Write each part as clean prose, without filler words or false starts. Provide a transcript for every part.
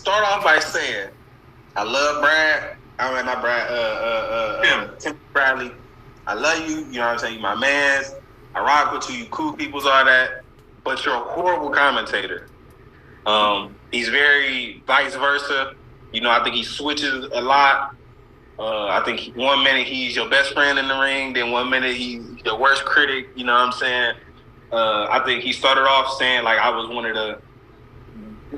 start off by saying I love Brad. I mean, not Brad. Tim Bradley. I love you. You know what I'm saying? You my man's. I rock with you. You cool peoples, all that. But you're a horrible commentator. He's very vice versa. You know, I think he switches a lot. I think one minute he's your best friend in the ring, then one minute he's the worst critic. You know what I'm saying? I think he started off saying like I was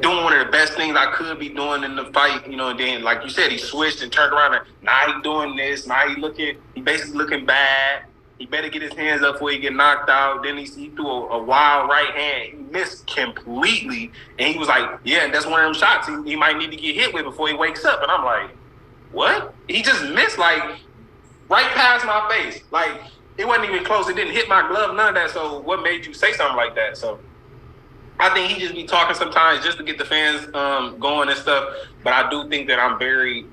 doing one of the best things I could be doing in the fight, you know, and then like you said, he switched and turned around and now he doing this, now he basically looking bad. He better get his hands up before he get knocked out. Then he threw a wild right hand. He missed completely. And he was like, yeah, that's one of them shots he might need to get hit with before he wakes up. And I'm like, what? He just missed like right past my face. Like it wasn't even close. It didn't hit my glove, none of that. So what made you say something like that? So I think he just be talking sometimes just to get the fans going and stuff. But I do think that I'm very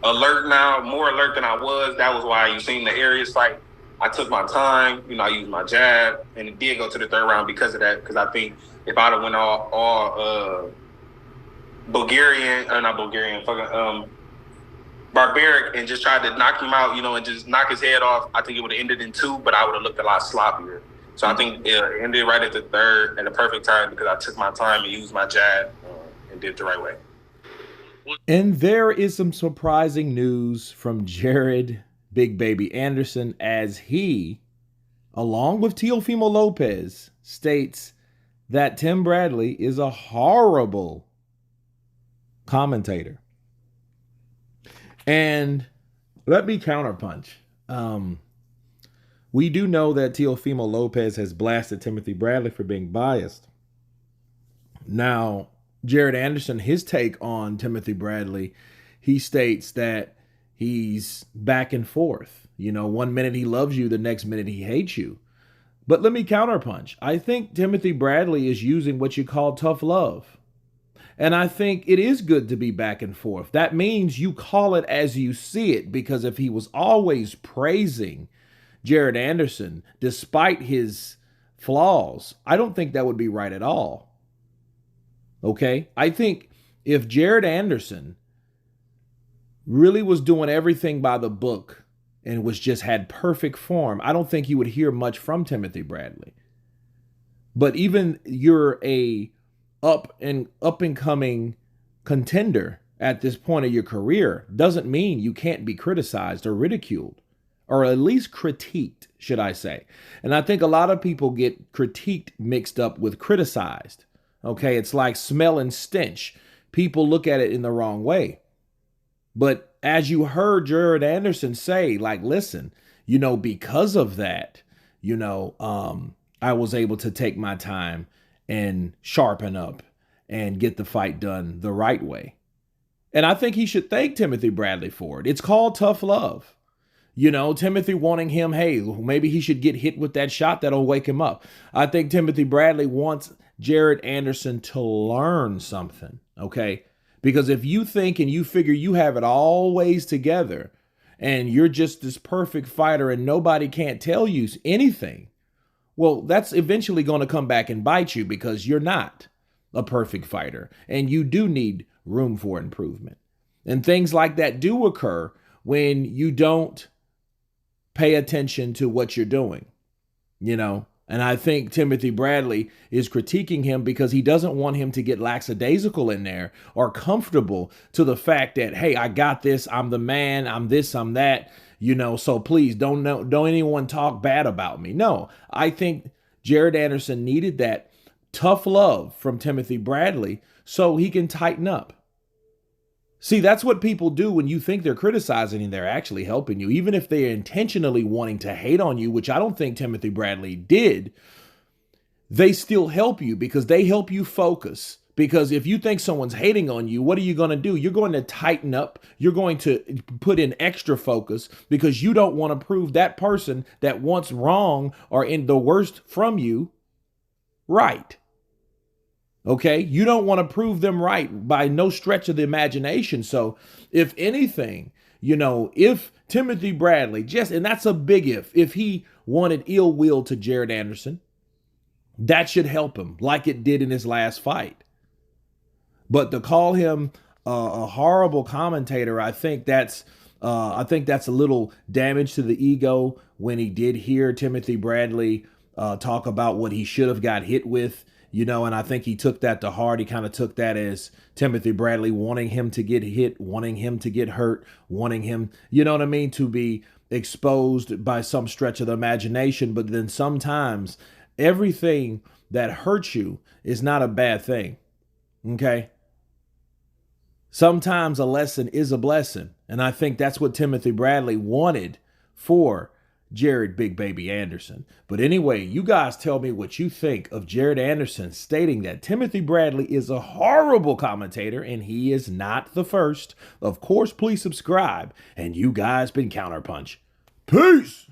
alert now, more alert than I was. That was why you seen the Arias fight. I took my time, you know, I used my jab, and it did go to the third round because of that. Because I think if I'd have went all Bulgarian, not Bulgarian, fucking barbaric, and just tried to knock him out, you know, and just knock his head off, I think it would have ended in 2, but I would have looked a lot sloppier. So I think it ended right at the third at the perfect time because I took my time and used my jab and did it the right way. And there is some surprising news from Jared Big Baby Anderson as he, along with Teofimo Lopez, states that Tim Bradley is a horrible commentator. And let me counterpunch. We do know that Teofimo Lopez has blasted Timothy Bradley for being biased. Now, Jared Anderson, his take on Timothy Bradley, he states that he's back and forth. You know, one minute he loves you, the next minute he hates you. But let me counterpunch. I think Timothy Bradley is using what you call tough love. And I think it is good to be back and forth. That means you call it as you see it, because if he was always praising Jared Anderson, despite his flaws, I don't think that would be right at all. Okay? I think if Jared Anderson really was doing everything by the book and was just had perfect form, I don't think you would hear much from Timothy Bradley. But even you're a up and coming contender at this point of your career doesn't mean you can't be criticized or ridiculed, or at least critiqued, should I say. And I think a lot of people get critiqued mixed up with criticized. Okay, it's like smell and stench. People look at it in the wrong way. But as you heard Jared Anderson say, like, listen, you know, because of that, you know, I was able to take my time and sharpen up and get the fight done the right way. And I think he should thank Timothy Bradley for it. It's called tough love. You know, Timothy wanting him, hey, maybe he should get hit with that shot that'll wake him up. I think Timothy Bradley wants Jared Anderson to learn something, okay? Because if you think and you figure you have it always together and you're just this perfect fighter and nobody can't tell you anything, well, that's eventually going to come back and bite you, because you're not a perfect fighter and you do need room for improvement. And things like that do occur when you don't pay attention to what you're doing, you know. And I think Timothy Bradley is critiquing him because he doesn't want him to get lackadaisical in there or comfortable to the fact that, hey, I got this, I'm the man, I'm this, I'm that, you know, so please don't anyone talk bad about me. No, I think Jared Anderson needed that tough love from Timothy Bradley so he can tighten up. See, that's what people do when you think they're criticizing and they're actually helping you. Even if they're intentionally wanting to hate on you, which I don't think Timothy Bradley did, they still help you because they help you focus. Because if you think someone's hating on you, what are you going to do? You're going to tighten up. You're going to put in extra focus because you don't want to prove that person that wants wrong or in the worst from you right. Okay, you don't want to prove them right by no stretch of the imagination. So if anything, you know, if Timothy Bradley and that's a big if he wanted ill will to Jared Anderson, that should help him like it did in his last fight. But to call him a horrible commentator, I think that's a little damage to the ego when he did hear Timothy Bradley talk about what he should have got hit with, and I think he took that to heart. He kind of took that as Timothy Bradley wanting him to get hit, wanting him to get hurt, wanting him, to be exposed by some stretch of the imagination. But then sometimes everything that hurts you is not a bad thing. Okay. Sometimes a lesson is a blessing. And I think that's what Timothy Bradley wanted for Jared Big Baby Anderson. But anyway, you guys tell me what you think of Jared Anderson stating that Timothy Bradley is a horrible commentator and he is not the first. Of course, please subscribe. And you guys been Counterpunch. Peace!